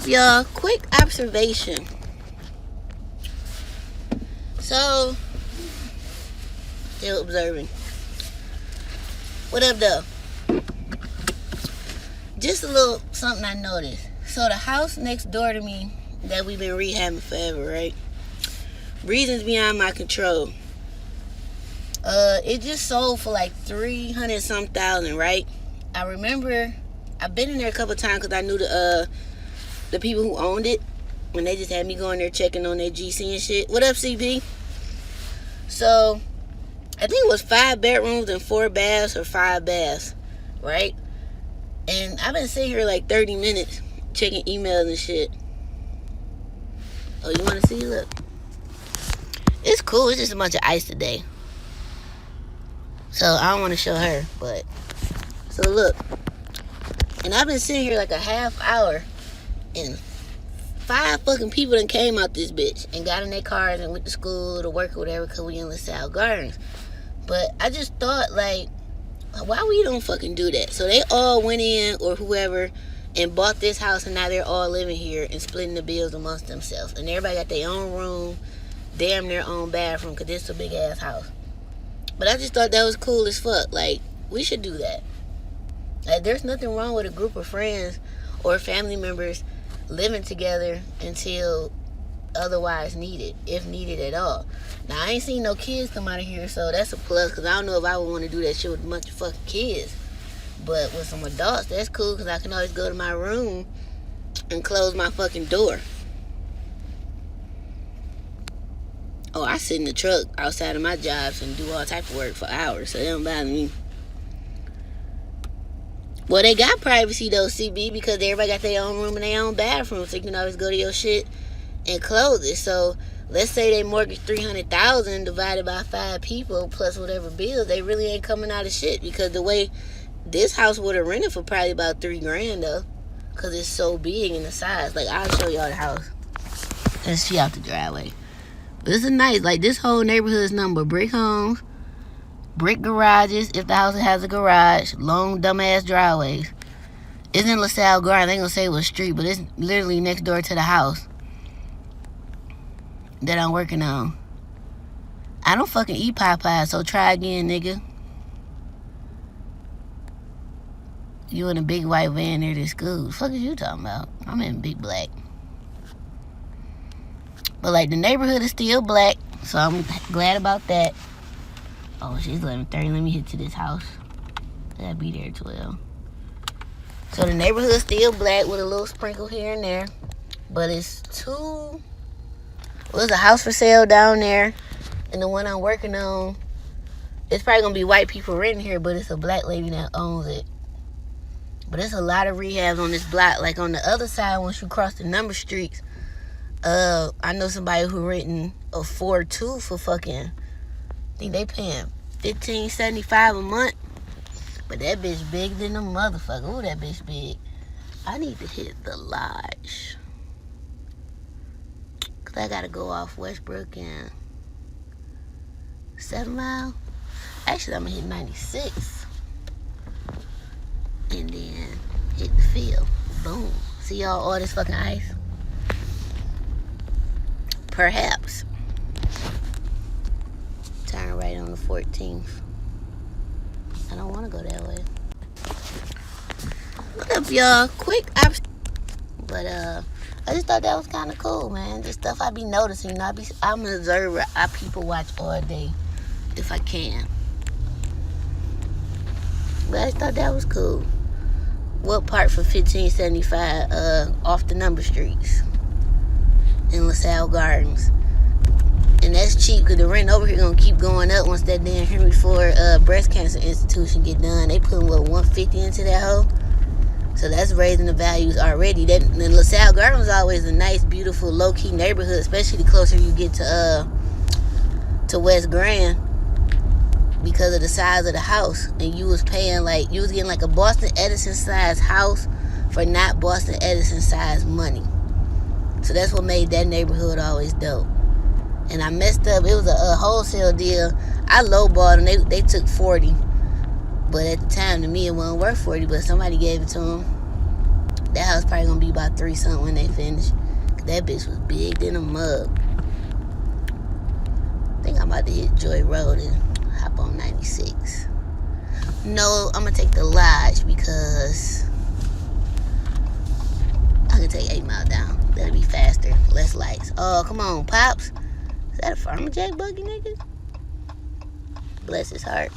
y'all? Quick observation. So, still observing. What up, though? Just a little something I noticed. So, the house next door to me that we've been rehabbing forever, right? Reasons beyond my control. It just sold for like 300 some thousand, right? I remember I've been in there a couple times because I knew the people who owned it, and they just had me going there checking on their GC and shit. What up, CP? So I think it was 5 bedrooms and 4 baths or 5 baths, right? And I've been sitting here like 30 minutes checking emails and shit. Oh, you want to see? Look, it's cool. It's just a bunch of ice today. So I don't want to show her, but so look. And I've been sitting here like a half hour, and 5 fucking people done came out this bitch and got in their cars and went to school or to work or whatever because we in LaSalle Gardens. But I just thought, like, why we don't fucking do that? So they all went in, or whoever, and bought this house, and now they're all living here and splitting the bills amongst themselves. And everybody got their own room, damn their own bathroom, because this is a big ass house. But I just thought that was cool as fuck. Like, we should do that. Like, there's nothing wrong with a group of friends or family members living together until otherwise needed, if needed at all. Now, I ain't seen no kids come out of here, so that's a plus, because I don't know if I would want to do that shit with a bunch of fucking kids. But with some adults, that's cool, because I can always go to my room and close my fucking door. Oh, I sit in the truck outside of my jobs and do all type of work for hours, so it don't bother me. Well, they got privacy though, CB, because everybody got their own room and their own bathroom, so you can always go to your shit and close it. So let's say they mortgage $300,000 divided by 5 people plus whatever bills, they really ain't coming out of shit, because the way this house would have rented for probably about $3,000 though, because it's so big in the size. Like, I'll show y'all the house. Let's see out the driveway. This is nice. Like, this whole neighborhood is nothing but brick homes, brick garages, if the house has a garage, long dumbass driveways. It's in LaSalle Garden. They ain't gonna say what street, but it's literally next door to the house that I'm working on. I don't fucking eat Popeyes, so try again, nigga. You in a big white van near this school. The fuck is you talking about? I'm in big black. But, like, the neighborhood is still black, so I'm glad about that. Oh, she's 11:30. Let me hit to this house. I'll be there at 12. So, the neighborhood is still black with a little sprinkle here and there. But it's well, there's a house for sale down there. And the one I'm working on, it's probably going to be white people renting here, but it's a black lady that owns it. But there's a lot of rehabs on this block. Like, on the other side, once you cross the number streets, I know somebody who renting a 4-2 for fucking, I think they paying $15.75 a month. But that bitch big than a motherfucker. Ooh, that bitch big. I need to hit the lodge, because I gotta go off Westbrook and 7 Mile. Actually, I'm gonna hit 96 and then hit the field. Boom. See y'all, all this fucking ice? Perhaps. Turn right on the 14th. I don't want to go that way. What up, y'all? Quick but I just thought that was kind of cool, man. Just stuff I be noticing. You know, I'm an observer. I people watch all day if I can. But I just thought that was cool. What part for $15.75 off the number streets in LaSalle Gardens? And that's cheap, because the rent over here gonna keep going up once that damn Henry Ford breast cancer institution get done. They putting what, $150 into that hole, so that's raising the values already. That and LaSalle Gardens is always a nice, beautiful, low key neighborhood, especially the closer you get to West Grand, because of the size of the house. And you was paying like, you was getting like a Boston Edison size house for not Boston Edison size money. So that's what made that neighborhood always dope. And I messed up. It was a wholesale deal. I lowballed them. They took 40. But at the time, to me, it wasn't worth 40. But somebody gave it to them. That house probably gonna be about 3 something when they finish. That bitch was big than a mug. I think I'm about to hit Joy Road and hop on 96. No, I'm gonna take the Lodge because I can take 8 Mile down. That'll be faster, less lights. Oh, come on, Pops. Is that a Farmer Jack buggy, nigga? Bless his heart.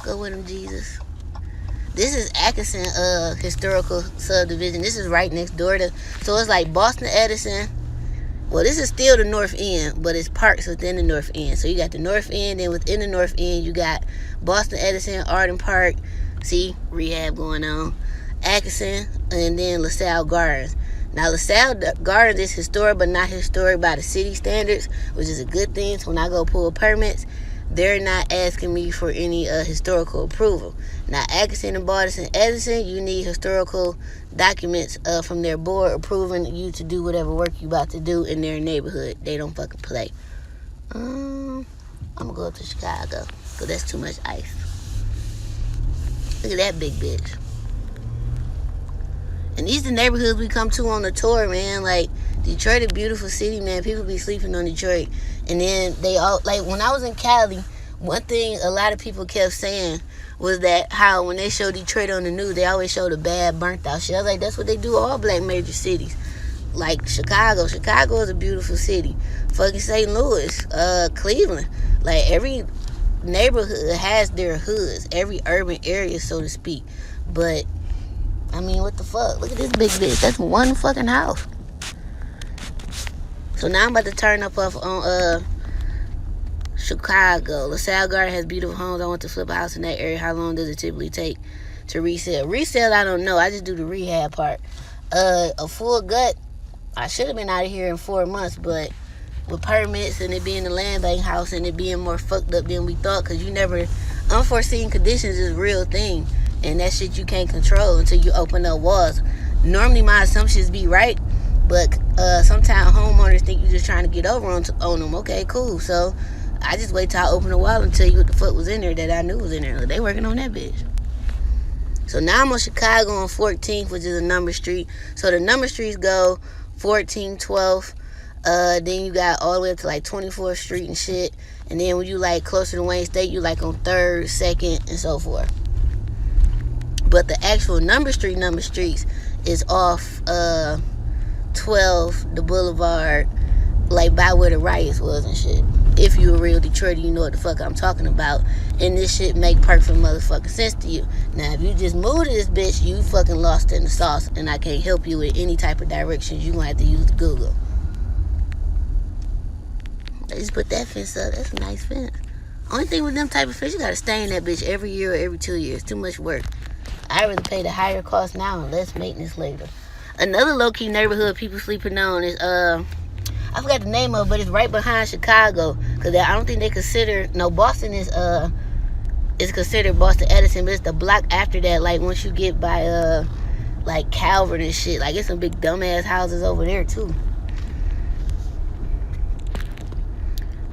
Go with him, Jesus. This is Atkinson historical subdivision. This is right next door to, so it's like Boston Edison. Well, this is still the North End, but it's parks within the North End. So you got the North End, and within the North End, you got Boston Edison, Arden Park. See, Rehab going on. Atkinson, and then LaSalle Gardens. Now, LaSalle Gardens is historic, but not historic by the city standards, which is a good thing. So when I go pull permits, they're not asking me for any historical approval. Now, Atkinson and Boston Edison, you need historical documents from their board approving you to do whatever work you about to do in their neighborhood. They don't fucking play. I'm gonna go up to Chicago because that's too much ice. Look at that big bitch. And these are the neighborhoods we come to on the tour, man. Like, Detroit a beautiful city, man. People be sleeping on Detroit. And then they all, like, when I was in Cali, one thing a lot of people kept saying was that how when they show Detroit on the news, they always show the bad, burnt out shit. I was like, that's what they do all black major cities. Like Chicago. Chicago is a beautiful city. Fucking St. Louis, Cleveland. Like, every neighborhood has their hoods. Every urban area, so to speak. But I mean, what the fuck? Look at this big bitch. That's one fucking house. So now I'm about to turn up off on Chicago. LaSalle Garden has beautiful homes. I want to flip a house in that area. How long does it typically take to resell? Resell, I don't know. I just do the rehab part. A full gut, I should have been out of here in 4 months, but with permits and it being a land bank house and it being more fucked up than we thought, because you never, unforeseen conditions is a real thing. And that shit you can't control until you open up walls. Normally my assumptions be right, but sometimes homeowners think you're just trying to get over on them. Okay, cool. So I just wait till I open the wall and tell you what the fuck was in there that I knew was in there. They working on that bitch. So now I'm on Chicago on 14th, which is a number street. So the number streets go 14th, 12th. Then you got all the way up to like 24th Street and shit. And then when you like closer to Wayne State, you like on 3rd, 2nd, and so forth. But the actual number streets is off 12, the boulevard, like by where the riots was and shit. If you a real Detroiter, you know what the fuck I'm talking about. And this shit make perfect motherfucking sense to you. Now, if you just move to this bitch, you fucking lost in the sauce. And I can't help you with any type of directions. You gonna have to use Google. They just put that fence up. That's a nice fence. Only thing with them type of fence, you gotta stay in that bitch every year or every 2 years. Too much work. I rather pay the higher cost now and less maintenance later. Another low-key neighborhood people sleeping on is, I forgot the name of it, but it's right behind Chicago. Because I don't think they consider, no, Boston is considered Boston Edison, but it's the block after that, like once you get by, like Calvert and shit. Like, it's some big dumbass houses over there, too.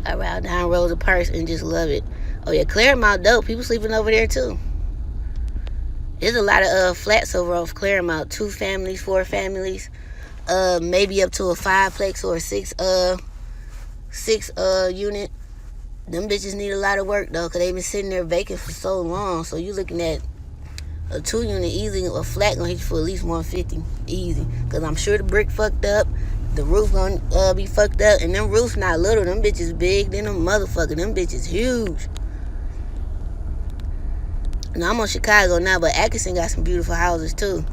I ride down Rosa Parks and just love it. Oh, yeah, Claremont, dope. People sleeping over there, too. There's a lot of flats over off Claremont. 2 families, 4 families, maybe up to a 5-plex or a 6 unit. Them bitches need a lot of work though, cause they been sitting there vacant for so long. So you looking at a 2 unit easy, a flat gonna hit you for at least 150 easy. Cause I'm sure the brick fucked up, the roof gonna be fucked up, and them roofs not little. Them bitches big, then them motherfucker, them bitches huge. Now, I'm on Chicago now, but Atkinson got some beautiful houses, too.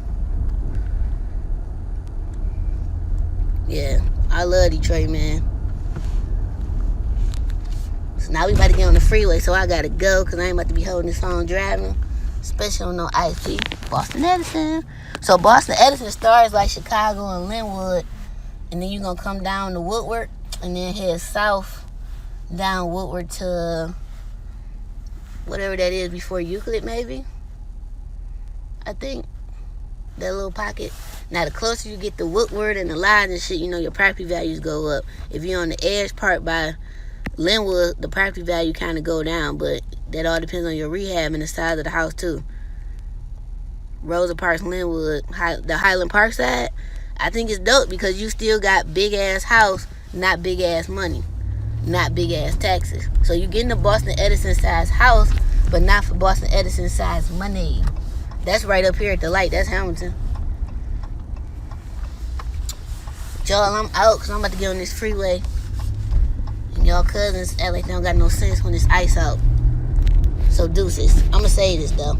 Yeah, I love Detroit, man. So now we about to get on the freeway, so I gotta go, because I ain't about to be holding this phone driving. Especially on no ISP. Boston Edison. So Boston Edison starts like Chicago and Linwood, and then you're gonna come down to Woodward, and then head south down Woodward to whatever that is before Euclid, maybe. I think that little pocket. Now, the closer you get to Woodward and the lines and shit, you know, your property values go up. If you're on the edge part by Linwood, the property value kind of go down, but that all depends on your rehab and the size of the house, too. Rosa Parks, Linwood, the Highland Park side. I think it's dope because you still got big ass house, not big ass money, not big ass taxes. So you getting a Boston Edison size house, but not for Boston Edison size money. That's right up here at the light. That's Hamilton. Y'all, I'm out because I'm about to get on this freeway. And y'all cousins act like they don't got no sense when it's ice out. So deuces. I'm going to say this though.